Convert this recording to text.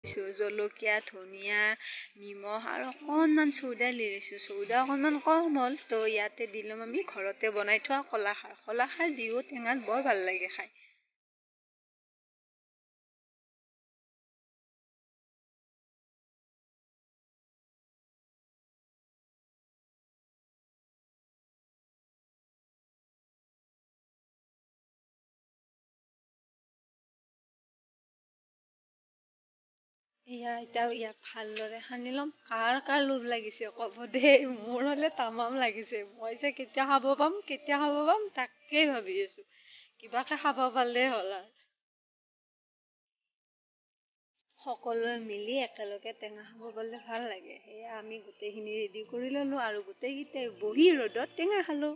জলকীয়া, ধনিয়া, নিমখ আৰু অকণমান চৌদা দি লৈছোঁ। চৌদা অকণমান কম হ'ল, তো ইয়াতে দি ল'ম আমি ঘৰতে বনাই থোৱা কলাখাৰ। কলাখাৰ দিও টেঙাত বৰ ভাল লাগে খাই। এতিয়া ইয়াক ভালদৰে সানি ল'ম। কাৰ কাৰ লোভ লাগিছে ক'ব দেই, মোৰ হ'লে তামাম লাগিছে। মই যে কেতিয়া খাব পাম তাকেই ভাবি আছোঁ। কিবাকে খাব পাৰিলে হ'ল আৰু। সকলোৱে মিলি একেলগে টেঙা খাব পাৰিলে ভাল লাগে। সেয়া আমি গোটেইখিনি ৰেডি কৰি ল'লোঁ আৰু গোটেইকেইটাই বহি ৰ'দত টেঙা খালোঁ।